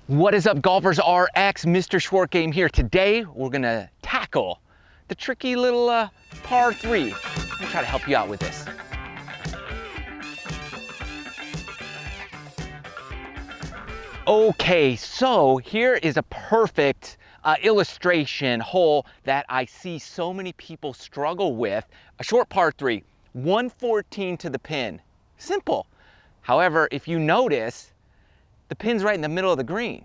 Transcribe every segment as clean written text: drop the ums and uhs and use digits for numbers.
What is up, Golfers RX? Mr. Short Game here. Today, we're gonna tackle the tricky little par 3. I'm gonna try to help you out with this. Okay, so here is a perfect illustration hole that I see so many people struggle with. A short par 3, 114 to the pin. Simple. However, if you notice, the pin's right in the middle of the green.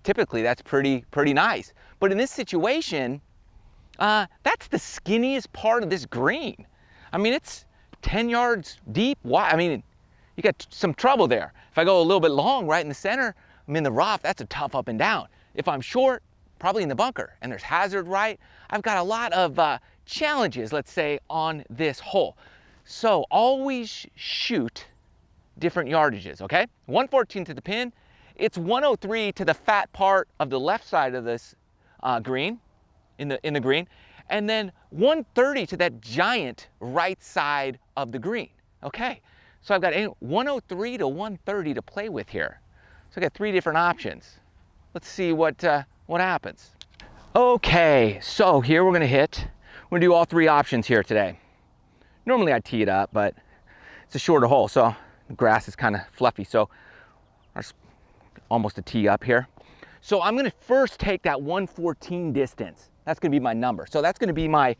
Typically, that's pretty nice. But in this situation, that's the skinniest part of this green. I mean, it's 10 yards deep. Wide. I mean, you got some trouble there. If I go a little bit long right in the center, I'm in the rough, that's a tough up and down. If I'm short, probably in the bunker, and there's hazard right, I've got a lot of challenges, let's say, on this hole. So always shoot different yardages, okay? 114 to the pin, it's 103 to the fat part of the left side of this green, in the green, and then 130 to that giant right side of the green, okay? So I've got 103 to 130 to play with here. So I got 3 different options. Let's see what happens. Okay, so here we're gonna do all 3 options here today. Normally I tee it up, but it's a shorter hole, so the grass is kind of fluffy, so there's almost a tee up here. So I'm gonna first take that 114 distance. That's gonna be my number. So that's gonna be my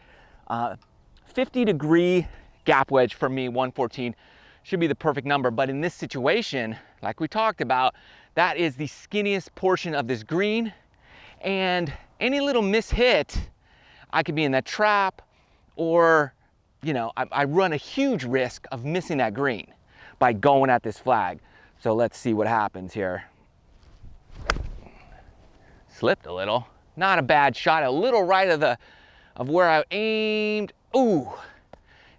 50-degree gap wedge for me. 114 should be the perfect number, but in this situation, like we talked about, that is the skinniest portion of this green, and any little mishit, I could be in that trap, or, you know, I run a huge risk of missing that green by going at this flag. So let's see what happens here. Slipped a little. Not a bad shot, a little right of where I aimed. Ooh,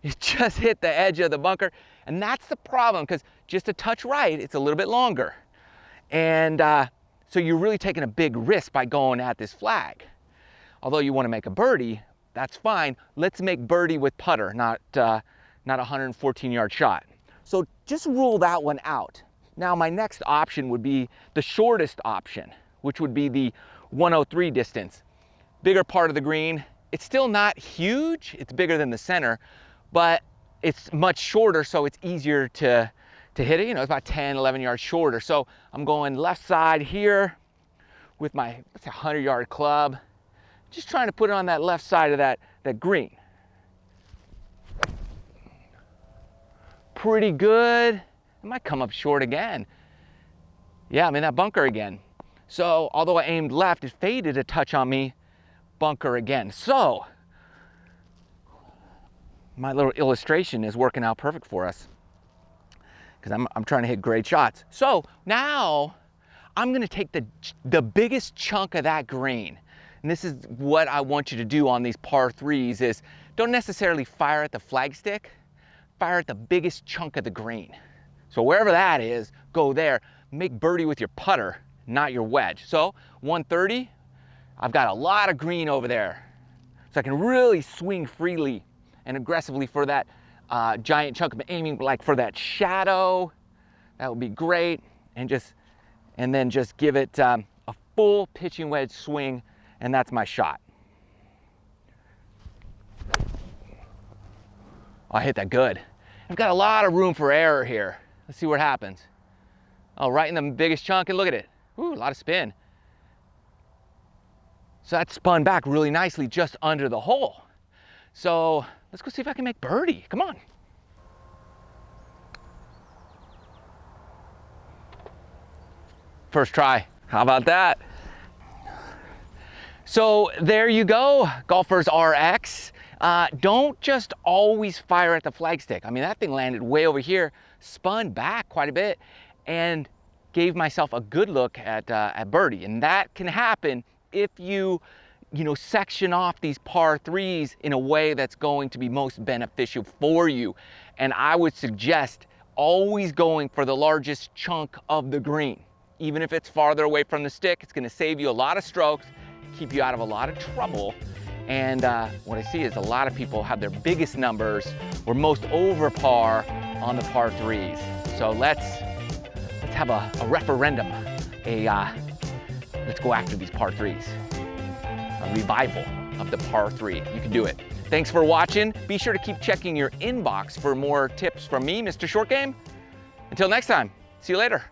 it just hit the edge of the bunker. And that's the problem, because just a touch right, it's a little bit longer. And so you're really taking a big risk by going at this flag. Although you want to make a birdie, that's fine. Let's make birdie with putter, not a 114-yard shot. So just rule that one out. Now my next option would be the shortest option, which would be the 103 distance. Bigger part of the green. It's still not huge. It's bigger than the center, but it's much shorter, so it's easier to hit it. You know, it's about 10, 11 yards shorter. So I'm going left side here with my 100-yard club, just trying to put it on that left side of that green. Pretty good. It might come up short again. Yeah, I'm in that bunker again. So although I aimed left, it faded a touch on me. Bunker again. So my little illustration is working out perfect for us, because I'm trying to hit great shots. So now I'm gonna take the biggest chunk of that green. And this is what I want you to do on these par 3s is don't necessarily fire at the flagstick, fire at the biggest chunk of the green. So wherever that is, go there, make birdie with your putter, not your wedge. So 130, I've got a lot of green over there. So I can really swing freely and aggressively for that giant chunk. I'm aiming like for that shadow. That would be great. And then just give it a full pitching wedge swing, and that's my shot. Oh, I hit that good. I've got a lot of room for error here. Let's see what happens. Oh, right in the biggest chunk, and look at it. Ooh, a lot of spin. So that spun back really nicely just under the hole. So let's go see if I can make birdie. Come on. First try. How about that? So there you go, GolfersRx. Don't just always fire at the flagstick. I mean, that thing landed way over here, spun back quite a bit, and gave myself a good look at birdie. And that can happen if you section off these par 3s in a way that's going to be most beneficial for you. And I would suggest always going for the largest chunk of the green. Even if it's farther away from the stick, it's gonna save you a lot of strokes, keep you out of a lot of trouble. And what I see is a lot of people have their biggest numbers or most over par on the par 3s. So let's have a referendum. let's go after these par threes. A revival of the par three. You can do it. Thanks for watching. Be sure to keep checking your inbox for more tips from me, Mr. Short Game. Until next time, see you later.